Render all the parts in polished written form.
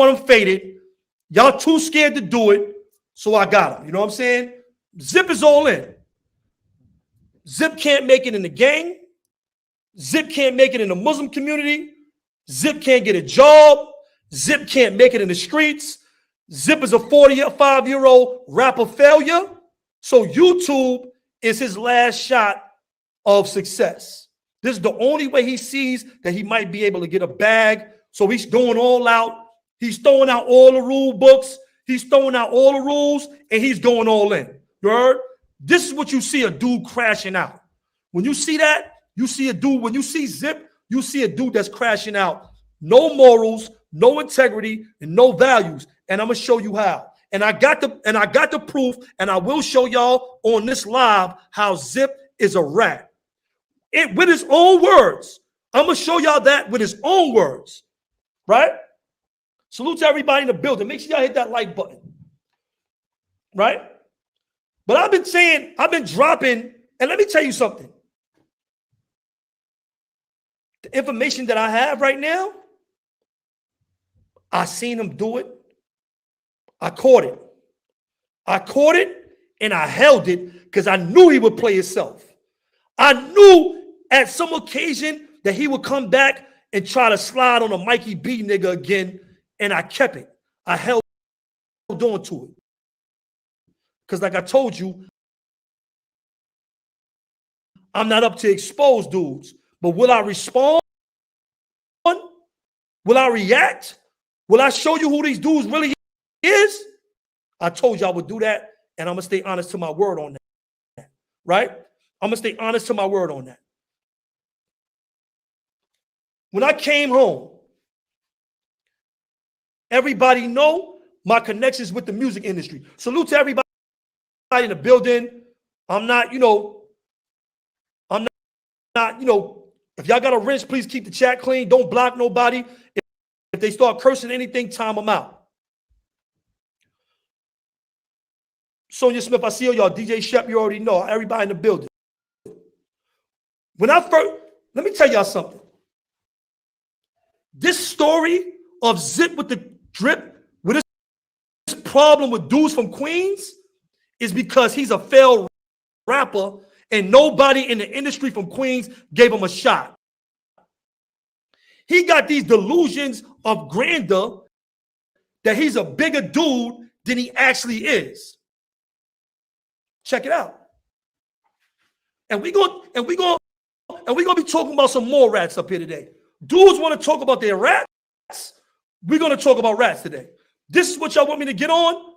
want him faded. Y'all too scared to do it, so I got him. You know what I'm saying? Zip is all in. Zip can't make it in the gang. Zip can't make it in the Muslim community. Zip can't get a job. Zip can't make it in the streets. Zip is a 45-year-old rapper failure. So YouTube is his last shot of success. This is the only way he sees that he might be able to get a bag. So he's going all out. He's throwing out all the rule books. He's throwing out all the rules, and he's going all in. You heard? This is what you see a dude crashing out. When you see that, you see a dude. When you see Zip, you see a dude that's crashing out. No morals, no integrity, and no values. And I'm gonna show you how. And I got the proof, and I will show y'all on this live how Zip is a rat. With his own words. I'm gonna show y'all that with his own words. Right? Salute to everybody in the building. Make sure y'all hit that like button. Right? But I've been dropping, and let me tell you something. The information that I have right now, I seen him do it. I caught it. I caught it, and I held it because I knew he would play himself. I knew at some occasion that he would come back and try to slide on a Mikey B nigga again, and I kept it. I held on to it. Because like I told you, I'm not up to expose dudes. But will I respond? Will I react? Will I show you who these dudes really is? I told you I would do that, and I'm going to stay honest to my word on that. Right? I'm going to stay honest to my word on that. When I came home, everybody know my connections with the music industry. Salute to everybody in the building. I'm not, if y'all got a wrench, please keep the chat clean. Don't block nobody. If they start cursing anything, time them out. Sonia Smith, I see y'all. DJ Shep, you already know. Everybody in the building. Let me tell y'all something. This story of Zip with the drip, with this problem with dudes from Queens, is because he's a failed rapper and nobody in the industry from Queens gave him a shot. He got these delusions of grandeur that he's a bigger dude than he actually is. Check it out. And we're gonna be talking about some more rats up here today. Dudes want to talk about their rats. We're going to talk about rats today. This is what y'all want me to get on.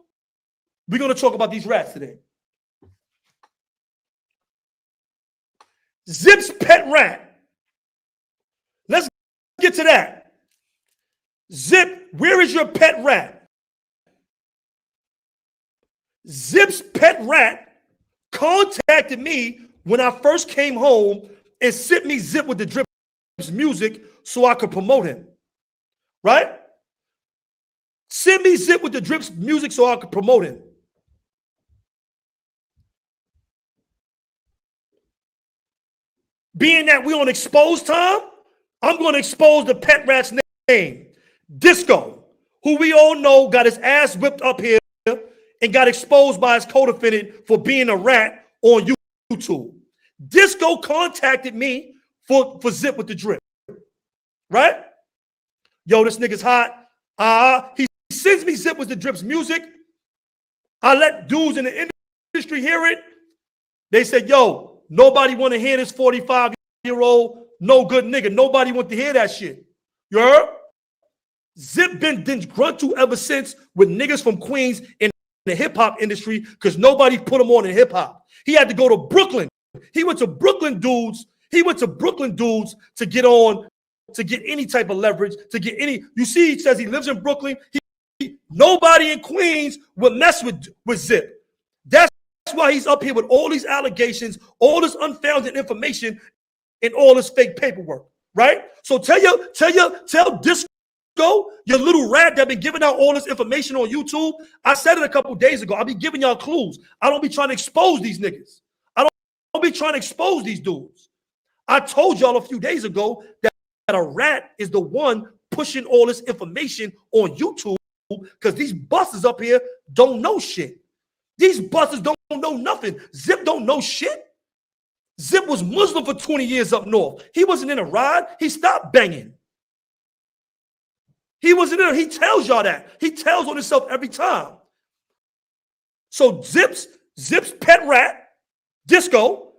We're going to talk about these rats today. Zip's pet rat. Let's get to that. Zip, where is your pet rat? Zip's pet rat contacted me when I first came home and sent me Zip with the drip music so I could promote him. Right? Send me Zip with the drips music so I could promote him. Being that we on expose time, I'm going to expose the pet rat's name. Disco, who we all know got his ass whipped up here and got exposed by his co-defendant for being a rat on YouTube. Disco contacted me for Zip with the drip. Right? Yo, this nigga's hot. He sends me Zip with the drips music. I let dudes in the industry hear it. They said, yo, nobody want to hear this 45-year-old no good nigga. Nobody want to hear that shit. You heard? Zip been gruntu ever since with niggas from Queens in the hip-hop industry because nobody put him on in hip-hop. He had to go to Brooklyn. He went to Brooklyn dudes. To get on, to get any type of leverage, to get any. You see, he says he lives in Brooklyn. Nobody in Queens would mess with Zip. That's why he's up here with all these allegations, all this unfounded information, and all this fake paperwork. Right? So tell Disco, your little rat that been giving out all this information on YouTube. I said it a couple days ago. I'll be giving y'all clues. I don't be trying to expose these niggas. I don't be trying to expose these dudes. I told y'all a few days ago that a rat is the one pushing all this information on YouTube because these busters up here don't know shit. These busters don't know nothing. Zip don't know shit. Zip was Muslim for 20 years up north. He wasn't in a ride. He stopped banging. He wasn't in. He tells y'all that. He tells on himself every time. So Zip's pet rat, Disco,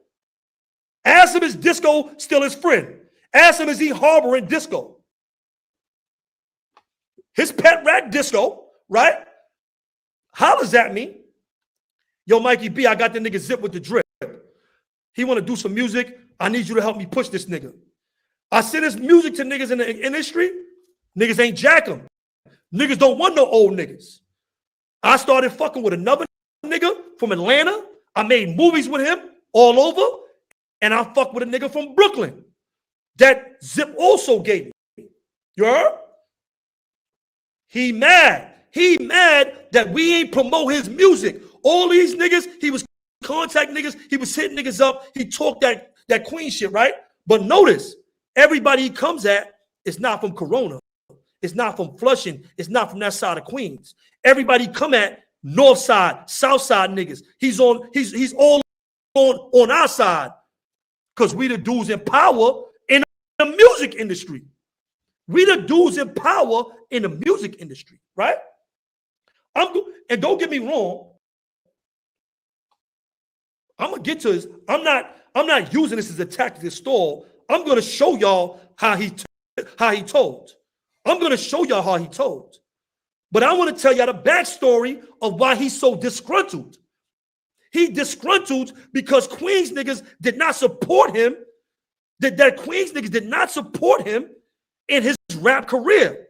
asked him, is Disco still his friend? Asked him, is he harboring Disco? His pet rat, Disco, right? Hollers at me. Yo, Mikey B, I got the nigga Zip with the drip. He want to do some music. I need you to help me push this nigga. I send his music to niggas in the industry. Niggas ain't jack him. Niggas don't want no old niggas. I started fucking with another nigga from Atlanta. I made movies with him all over. And I fucked with a nigga from Brooklyn that Zip also gave me. You heard? He mad. He mad that we ain't promote his music. All these niggas, he was contact niggas. He was hitting niggas up. He talked that queen shit, right? But notice, everybody he comes at is not from Corona. It's not from Flushing. It's not from that side of Queens. Everybody come at north side, south side niggas. He's all on our side. Because we the dudes in power in the music industry. We the dudes in power in the music industry, right? And don't get me wrong. I'm gonna get to this. I'm not using this as a tactic to stall. I'm gonna show y'all how he told. I'm gonna show y'all how he told. But I want to tell y'all the backstory of why he's so disgruntled. He disgruntled because Queens niggas did not support him. That Queens niggas did not support him in his rap career.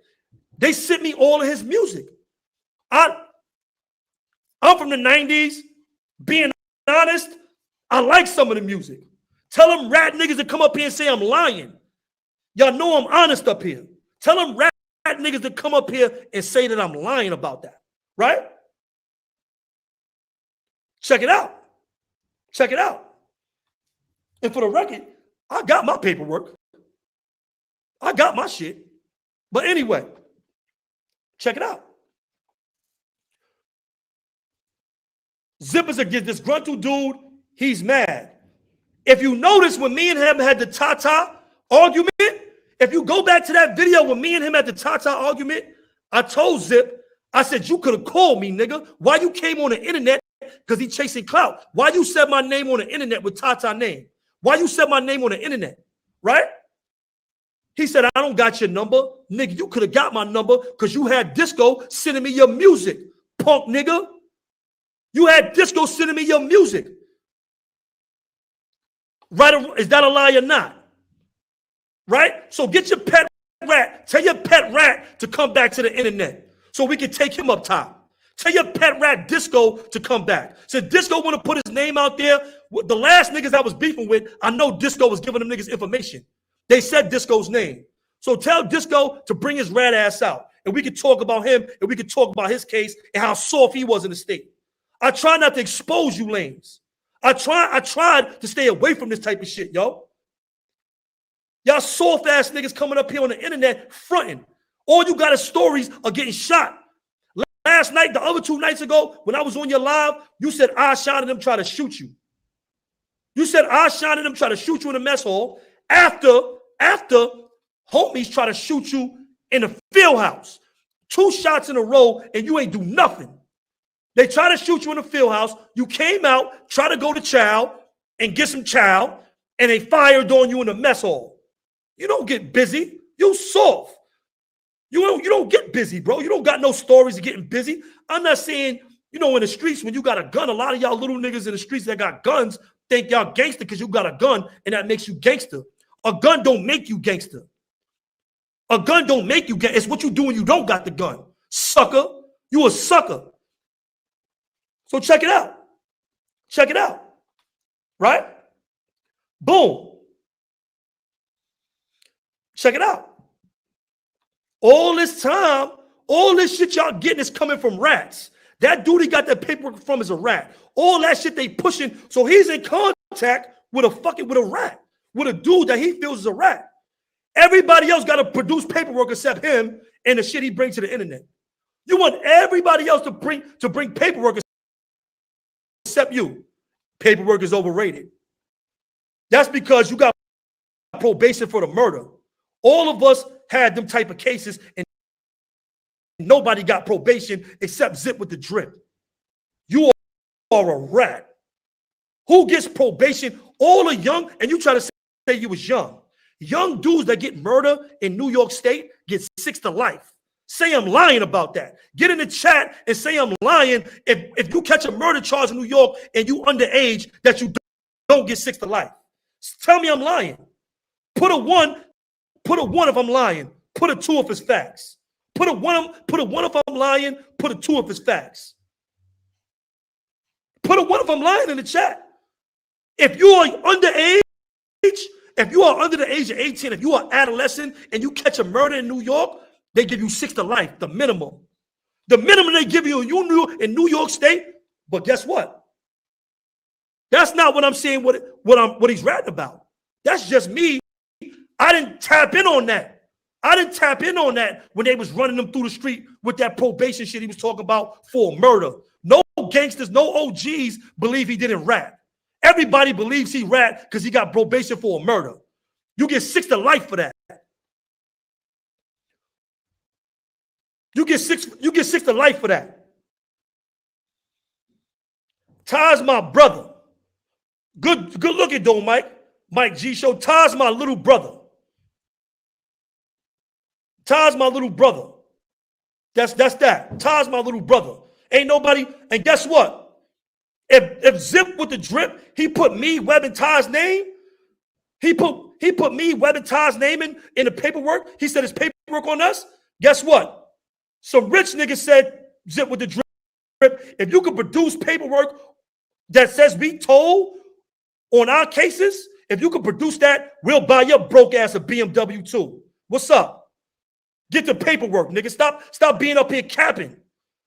They sent me all of his music. I'm from the 90s. Being honest, I like some of the music. Tell them rat niggas to come up here and say I'm lying. Y'all know I'm honest up here. Tell them rat niggas to come up here and say that I'm lying about that. Right? Check it out. Check it out. And for the record, I got my paperwork. I got my shit. But anyway, check it out. Zip is a disgruntled dude. He's mad. If you notice when me and him had the Tata argument, if you go back to that video when me and him had the Tata argument, I told Zip, I said, you could have called me, nigga. Why you came on the internet? Because he chasing clout. Why you said my name on the internet with Tata name? Why you said my name on the internet? Right? He said, I don't got your number. Nigga, you could have got my number because you had Disco sending me your music. Punk nigga. You had Disco sending me your music. Right? Is that a lie or not? Right? So get your pet rat. Tell your pet rat to come back to the internet so we can take him up top. Tell your pet rat Disco to come back. So Disco want to put his name out there. The last niggas I was beefing with, I know Disco was giving them niggas information. They said Disco's name. So tell Disco to bring his rat ass out. And we can talk about him and we can talk about his case and how soft he was in the state. I try not to expose you lames. I tried to stay away from this type of shit, yo. Y'all soft ass niggas coming up here on the internet fronting. All you got is stories of getting shot. Last night, the other 2 nights ago, when I was on your live, you said I shot at them try to shoot you. You said I shot at them try to shoot you in the mess hall after homies try to shoot you in the field house. 2 shots in a row and you ain't do nothing. They try to shoot you in the field house. You came out, try to go to chow and get some chow, and they fired on you in the mess hall. You don't get busy. You soft. You don't get busy, bro. You don't got no stories of getting busy. I'm not saying, in the streets when you got a gun, a lot of y'all little niggas in the streets that got guns think y'all gangster because you got a gun and that makes you gangster. A gun don't make you gangster. A gun don't make you gangster. It's what you do when you don't got the gun. Sucker. You a sucker. So check it out. Check it out. Right? Boom. Check it out. All this time, all this shit y'all getting is coming from rats. That dude he got that paperwork from is a rat. All that shit they pushing. So he's in contact with a rat, with a dude that he feels is a rat. Everybody else got to produce paperwork except him and the shit he brings to the internet. You want everybody else to bring paperwork except you. Paperwork is overrated. That's because you got probation for the murder. All of us had them type of cases, and nobody got probation except Zip with the drip. You are a rat. Who gets probation? All the young, and you try to say you was young. Young dudes that get murder in New York State get 6 to life. Say I'm lying about that. Get in the chat and say I'm lying if you catch a murder charge in New York and you underage that you don't get 6 to life. Tell me I'm lying. Put a 1 if I'm lying. Put a 2 if it's facts. Put a 1 if I'm lying. Put a 2 if it's facts. Put a 1 if I'm lying in the chat. If you are underage, if you are under the age of 18, if you are adolescent and you catch a murder in New York, they give you 6 to life, the minimum. The minimum they give you in New York State. But guess what? That's not what I'm saying, what he's ratting about. That's just me. I didn't tap in on that. I didn't tap in on that when they was running them through the street with that probation shit he was talking about for murder. No gangsters, no OGs believe he didn't rat. Everybody believes he rat because he got probation for a murder. You get 6 to life for that. You get six to life for that. Ty's my brother. Good looking though, Mike. Mike G Show. Ty's my little brother. Ty's my little brother. That's that. Ty's my little brother. Ain't nobody. And guess what? If Zip with the drip, he put me, Webb, and Ty's name. He put me, Webb, and Ty's name in the paperwork. He said his paperwork on us. Guess what? Some rich nigga said Zip with the drip. If you could produce paperwork that says we told on our cases, if you could produce that, we'll buy your broke ass a BMW too. What's up? Get the paperwork, nigga. Stop being up here capping.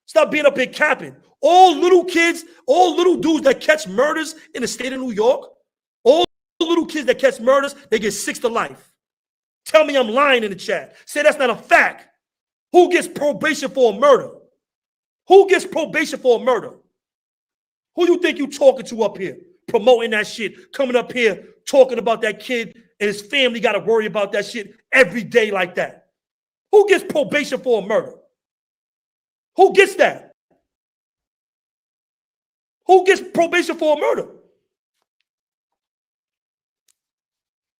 Stop being up here capping. All little kids, all little dudes that catch murders in the state of New York, all little kids that catch murders, they get 6 to life. Tell me I'm lying in the chat. Say that's not a fact. Who gets probation for a murder? Who gets probation for a murder? Who you think you talking to up here? Promoting that shit, coming up here, talking about that kid and his family got to worry about that shit every day like that. Who gets probation for a murder? Who gets that? Who gets probation for a murder?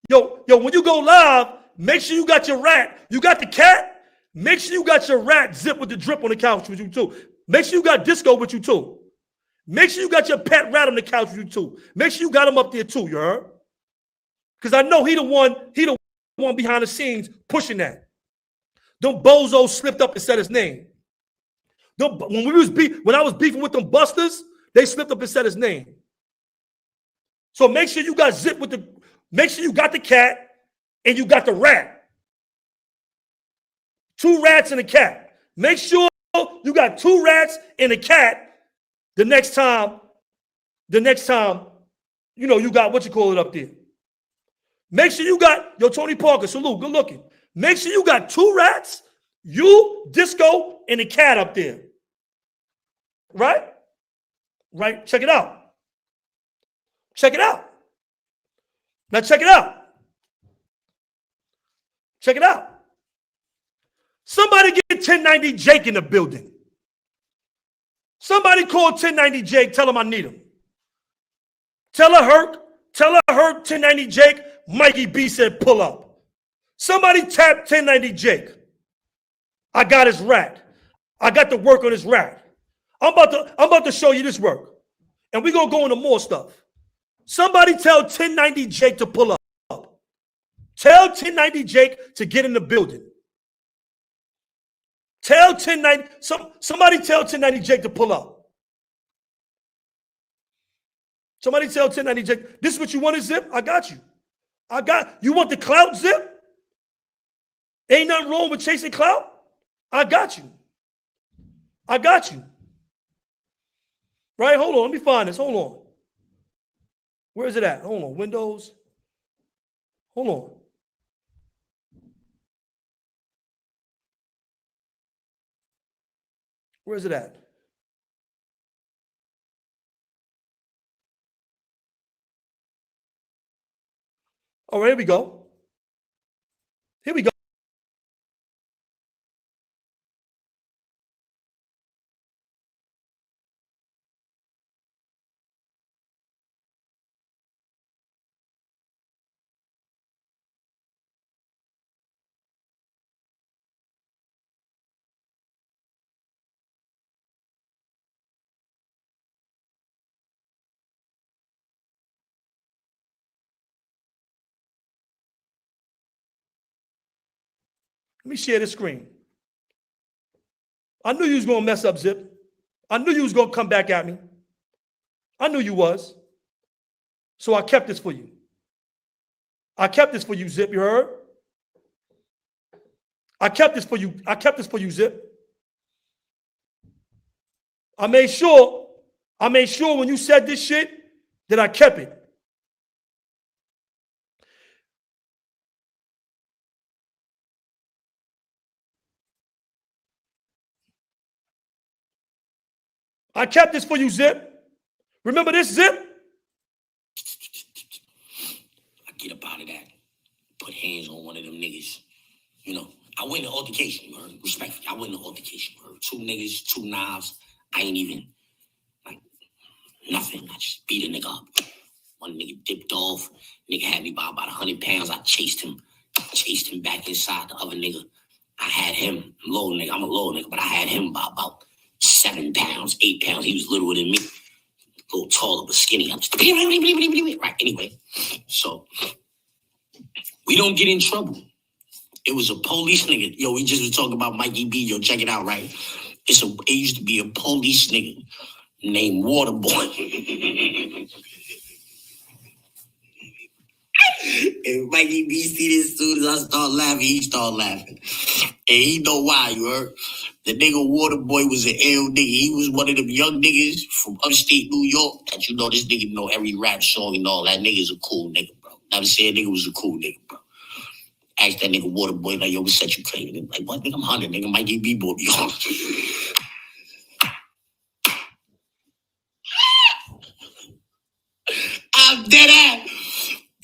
Yo, when you go live, make sure you got your rat. You got the cat. Make sure you got your rat Zip with the drip on the couch with you too. Make sure you got Disco with you too. Make sure you got your pet rat on the couch with you too. Make sure you got him up there too, you heard? Because I know he the one behind the scenes pushing that. Them bozos slipped up and said his name. When I was beefing with them busters, they slipped up and said his name. So make sure you got Zip with the, make sure you got the cat and you got the rat. 2 rats and a cat. Make sure you got 2 rats and a cat the next time, you know, you got what you call it up there. Make sure you got, Tony Parker, salute, good looking. Make sure you got 2 rats, you, Disco, and a cat up there. Right? Right? Check it out. Check it out. Now check it out. Check it out. Somebody get 1090 Jake in the building. Somebody call 1090 Jake, tell him I need him. Tell her 1090 Jake, Mikey B said pull up. Somebody tap 1090 Jake. I got his rat. I got to work on his rat. I'm about to show you this work. And we're gonna go into more stuff. Somebody tell 1090 Jake to pull up. Tell 1090 Jake to get in the building. Tell 1090, somebody tell 1090 Jake to pull up. Somebody tell 1090 Jake, this is what you want to Zip? I got you. You want the clout, Zip? Ain't nothing wrong with chasing clout. I got you. Right? Hold on. Let me find this. Hold on. Where is it at? Hold on. Windows. Hold on. Where is it at? All right, here we go. Here we go. Let me share this screen. I knew you was going to mess up, Zip. I knew you was going to come back at me. I knew you was. So I kept this for you. I kept this for you, Zip. You heard? I kept this for you. I kept this for you, Zip. I made sure when you said this shit that I kept it. I kept this for you, Zip. Remember this, Zip? I get up out of that. Put hands on one of them niggas. You know, I win the altercation, you heard? Respectfully, I win the altercation, you heard? 2 niggas, 2 knives. I ain't even, like, nothing. I just beat a nigga up. One nigga dipped off. Nigga had me by about 100 pounds. I chased him back inside. The other nigga, I had him, low nigga. I'm a low nigga, but I had him by about 7 pounds, 8 pounds. He was littler than me. A little taller but skinny. I'm just right. Anyway, so we don't get in trouble. It was a police nigga. Yo, we just was talking about Mikey B. Yo, check it out, right? It used to be a police nigga named Waterboy. And Mikey B see this, as soon as I start laughing, he start laughing. And he know why, you heard? The nigga Waterboy was an ill nigga. He was one of them young niggas from upstate New York that, you know, this nigga know every rap song and all. That nigga's a cool nigga, bro. I'm saying nigga was a cool nigga, bro. Ask that nigga Waterboy, like, yo, what's that you claiming? Like, what, nigga, I'm 100, nigga. Mikey B bought me on. I'm dead ass.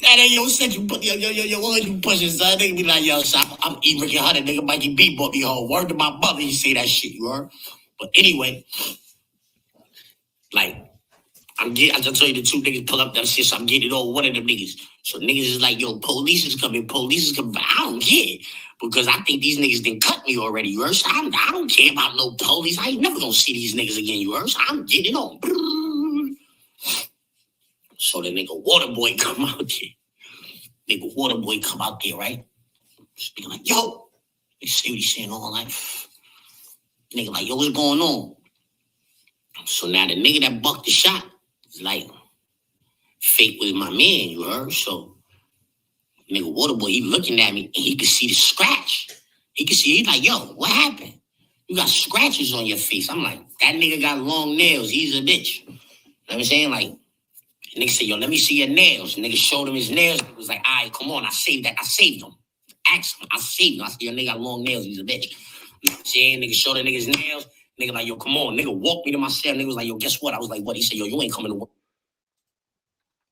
That ain't yo said you put yo, what you pushing, son? Nigga be like, yo, son, I'm Rick 100, nigga. Mikey B bought me home. Word to my mother, you say that shit, you heard? But anyway, like, I just told you the 2 niggas pull up that shit, so I'm getting it all one of them niggas. So niggas is like, yo, police is coming. But I don't care. Because I think these niggas done cut me already, you heard? So I don't care about no police. I ain't never gonna see these niggas again, you heard? So I'm getting on. So the nigga Waterboy come out there. Nigga Waterboy come out there, right? Speaking like, yo. They say what he's saying all life. Nigga like, yo, what's going on? So now the nigga that bucked the shot is like, fake with my man, you heard? So nigga Waterboy, he looking at me and he could see the scratch. He's like, yo, what happened? You got scratches on your face. I'm like, that nigga got long nails. He's a bitch. You know what I'm saying? Like, nigga said, yo, let me see your nails. Nigga showed him his nails. He was like, all right, come on. I saved that. I saved him. Ask him. I saved him. I said, your nigga got long nails. He's a bitch. You know what I'm saying? Nigga showed the nigga's nails. Nigga like, yo, come on. Nigga walked me to my cell. Nigga was like, yo, guess what? I was like, what? He said, yo, you ain't coming to work.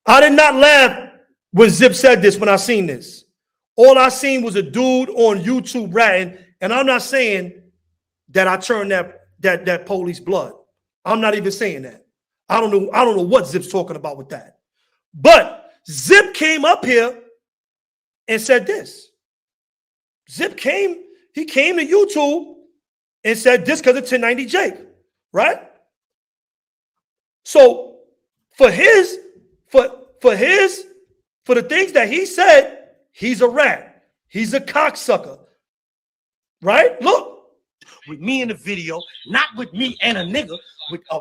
I did not laugh when Zip said this when I seen this. All I seen was a dude on YouTube ratting, and I'm not saying that I turned that police blood. I'm not even saying that. I don't know what Zip's talking about with that. But Zip came up here and said this. He came to YouTube and said this because of 1090 Jake, right? So for the things that he said, he's a rat. He's a cocksucker. Right? Look. With me in the video, not with me and a nigga, with a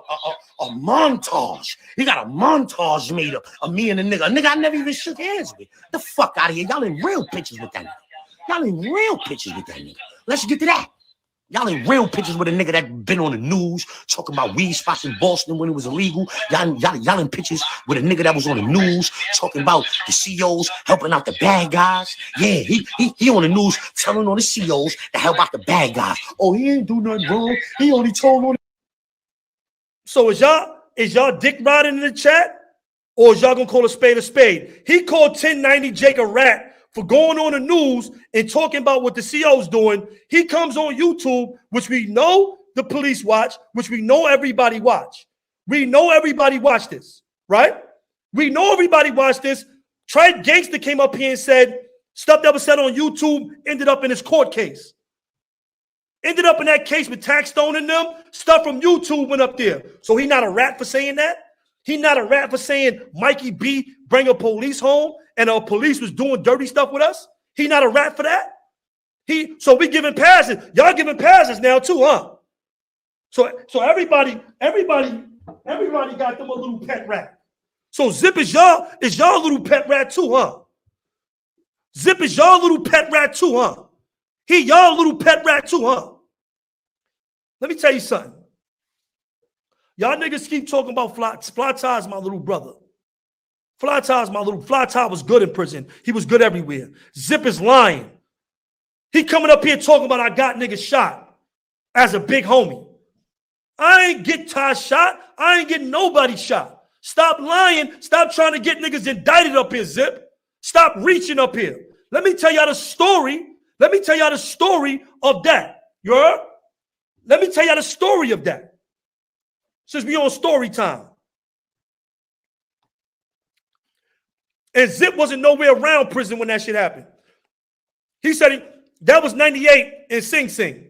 montage. He got a montage made up of me and a nigga. A nigga I never even shook hands with. The fuck out of here. Y'all in real pictures with that nigga. Let's get to that. Y'all ain't real pictures with a nigga that been on the news talking about weed spots in Boston when it was illegal. Y'all in pictures with a nigga that was on the news talking about the CEOs helping out the bad guys. Yeah, he on the news telling on the CEOs to help out the bad guys. Oh, he ain't do nothing wrong. He only told on. So is y'all dick riding in the chat? Or is y'all gonna call a spade a spade? He called 1090 Jake a rat for going on the news and talking about what the CEO's doing. He comes on YouTube, which we know the police watch, which we know everybody watch. We know everybody watch this, right? We know everybody watch this. Tried Gangster came up here and said stuff that was said on YouTube ended up in his court case. Ended up in that case with Taxstone and them. Stuff from YouTube went up there. So he not a rat for saying that? He not a rat for saying Mikey B bring a police home and our police was doing dirty stuff with us? He not a rat for that? So we giving passes. Y'all giving passes now too, huh? So everybody got them a little pet rat. So Zip is y'all little pet rat too, huh? Zip is y'all little pet rat too, huh? He y'all little pet rat too, huh? Let me tell you something. Y'all niggas keep talking about Fly Ty is my little brother. Fly Ty was good in prison. He was good everywhere. Zip is lying. He coming up here talking about I got niggas shot as a big homie. I ain't get Ty shot. I ain't getting nobody shot. Stop lying. Stop trying to get niggas indicted up here, Zip. Stop reaching up here. Let me tell y'all the story. Let me tell y'all the story of that. You heard? Let me tell y'all the story of that. Since we on story time. And Zip wasn't nowhere around prison when that shit happened. He said that was 98 in Sing Sing.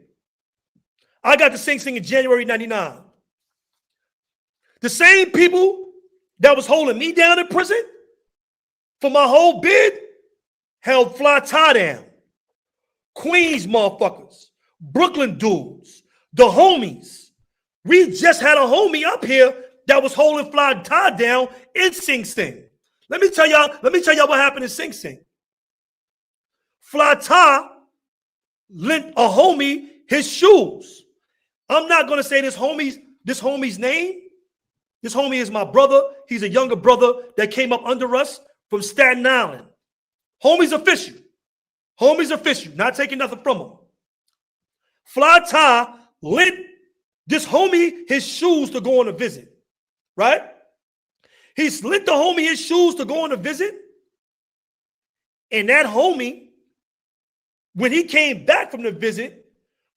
I got to Sing Sing in January 99. The same people that was holding me down in prison for my whole bid held Fly Ty down. Queens motherfuckers, Brooklyn dudes, the homies. We just had a homie up here that was holding Fly Ty down in Sing Sing. Let me tell y'all what happened in Sing Sing. Fly Ty lent a homie his shoes. I'm not gonna say this homie's name. This homie is my brother. He's a younger brother that came up under us from Staten Island. Homie's official. Homie's official. Not taking nothing from him. Fly Ty lent this homie his shoes to go on a visit, right? He lent the homie his shoes to go on a visit. And that homie, when he came back from the visit,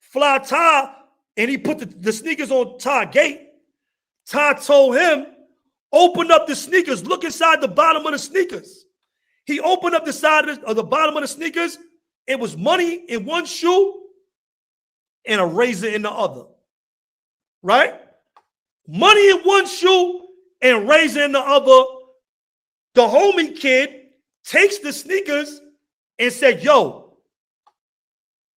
Fly Ty, and he put the sneakers on Ty gate, Ty told him, open up the sneakers, look inside the bottom of the sneakers. He opened up the side of the bottom of the sneakers. It was money in one shoe and a razor in the other. Right? Money in one shoe and razor in the other. The homie kid takes the sneakers and said, yo,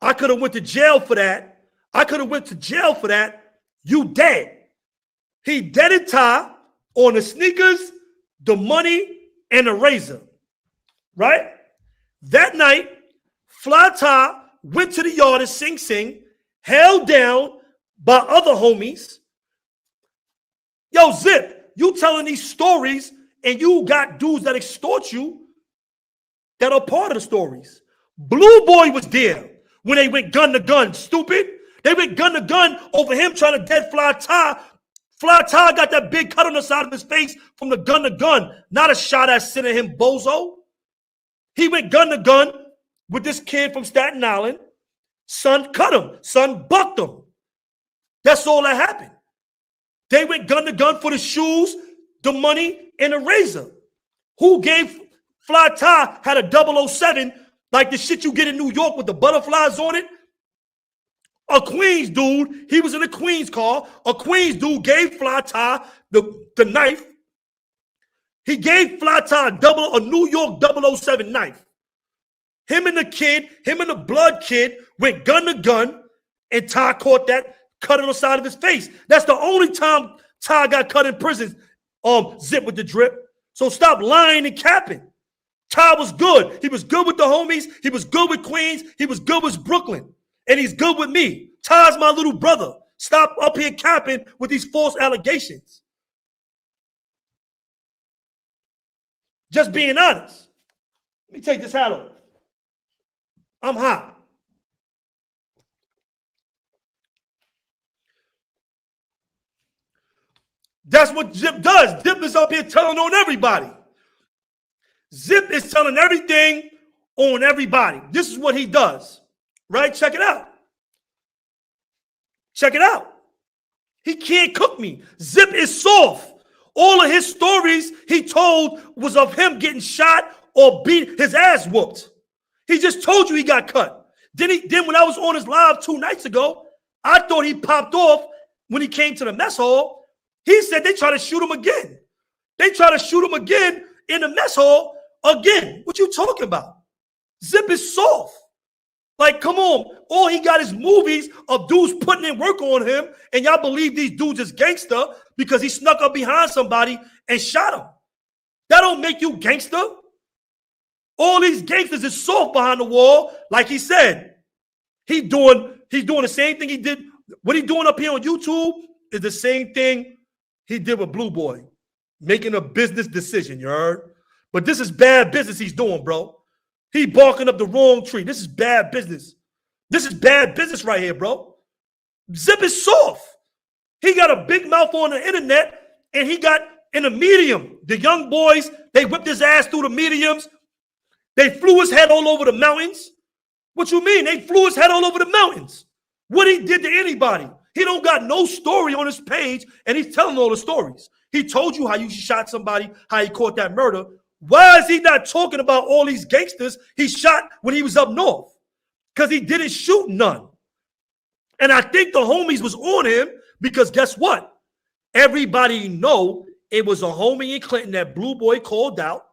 I could have went to jail for that. I could have went to jail for that. You dead. He deaded Ty on the sneakers, the money, and the razor. Right? That night, Fly Ty went to the yard in Sing Sing, held down by other homies. Yo, Zip, you telling these stories and you got dudes that extort you that are part of the stories. Blue Boy was there when they went gun to gun, stupid. They went gun to gun over him trying to dead Fly Ty. Fly Ty got that big cut on the side of his face from the gun to gun, not a shot at sending him bozo. He went gun to gun with this kid from Staten Island. Son cut him. Son bucked him. That's all that happened. They went gun to gun for the shoes, the money, and the razor. Who gave Fly Ty had a 007, like the shit you get in New York with the butterflies on it? A Queens dude, he was in a Queens car. A Queens dude gave Fly Ty the knife. He gave Fly Ty a New York 007 knife. Him and the blood kid went gun to gun, and Ty caught that cut on the side of his face. That's the only time Ty got cut in prison, Zip with the drip. So stop lying and capping. Ty was good. He was good with the homies. He was good with Queens. He was good with Brooklyn. And he's good with me. Ty's my little brother. Stop up here capping with these false allegations. Just being honest. Let me take this hat off. I'm hot. That's what Zip does. Zip is up here telling on everybody. Zip is telling everything on everybody. This is what he does. Right? Check it out. Check it out. He can't cook me. Zip is soft. All of his stories he told was of him getting shot or beat his ass whooped. He just told you he got cut. Then when I was on his live 2 nights ago, I thought he popped off when he came to the mess hall. He said they try to shoot him again. They try to shoot him again in the mess hall again. What you talking about? Zip is soft. Like, come on. All he got is movies of dudes putting in work on him, and y'all believe these dudes is gangster because he snuck up behind somebody and shot him. That don't make you gangster. All these gangsters is soft behind the wall. Like he said, he's doing the same thing he did. What he doing up here on YouTube is the same thing he did with Blue Boy, making a business decision, you heard? But this is bad business he's doing, bro. He barking up the wrong tree. This is bad business. This is bad business right here, bro. Zip is soft. He got a big mouth on the internet, and he got in a medium. The young boys, they whipped his ass through the mediums. They flew his head all over the mountains. What you mean? They flew his head all over the mountains. What he did to anybody? He don't got no story on his page, and he's telling all the stories. He told you how you shot somebody, how he caught that murder. Why is he not talking about all these gangsters he shot when he was up north? Because he didn't shoot none. And I think the homies was on him because guess what? Everybody know it was a homie in Clinton that Blue Boy called out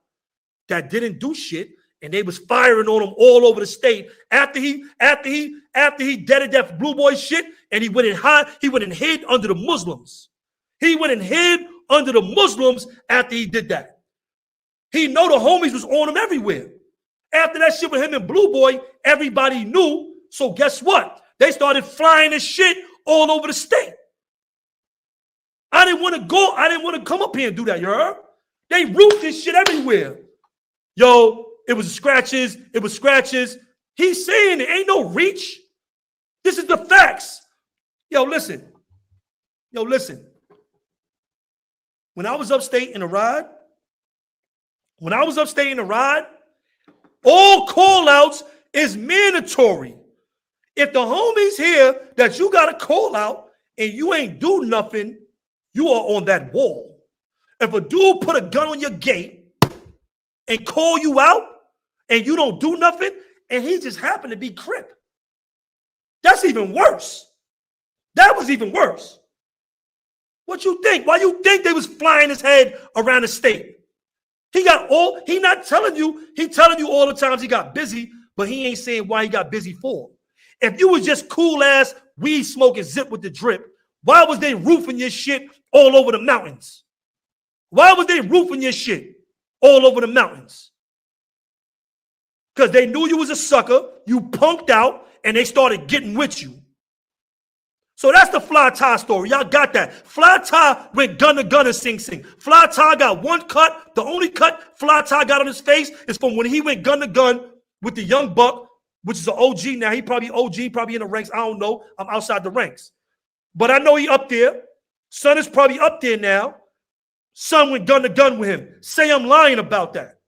that didn't do shit, and they was firing on him all over the state after he deaded that Blue Boy shit, and he went and hid under the Muslims. He went and hid under the Muslims after he did that. He know the homies was on him everywhere. After that shit with him and Blue Boy, everybody knew. So guess what? They started flying this shit all over the state. I didn't want to go. I didn't want to come up here and do that, you heard? They roofed this shit everywhere. Yo, it was scratches. It was scratches. He's saying there ain't no reach. This is the facts. Yo, listen. When I was upstate in a ride, all call-outs is mandatory. If the homies hear that you got a call-out and you ain't do nothing, you are on that wall. If a dude put a gun on your gate and call you out and you don't do nothing and he just happened to be Crip, that's even worse. That was even worse. What you think? Why you think they was flying his head around the state? He not telling you, he telling you all the times he got busy, but he ain't saying why he got busy for. If you was just cool ass weed smoking Zip with the drip, why was they roofing your shit all over the mountains? Why was they roofing your shit all over the mountains? Because they knew you was a sucker, you punked out, and they started getting with you. So that's the Fly Ty story. Y'all got that. Fly Ty went gun to gun and sing. Fly Ty got one cut. The only cut Fly Ty got on his face is from when he went gun to gun with the young buck, which is an OG now. He probably OG, probably in the ranks. I don't know. I'm outside the ranks. But I know he up there. Son is probably up there now. Son went gun to gun with him. Say I'm lying about that.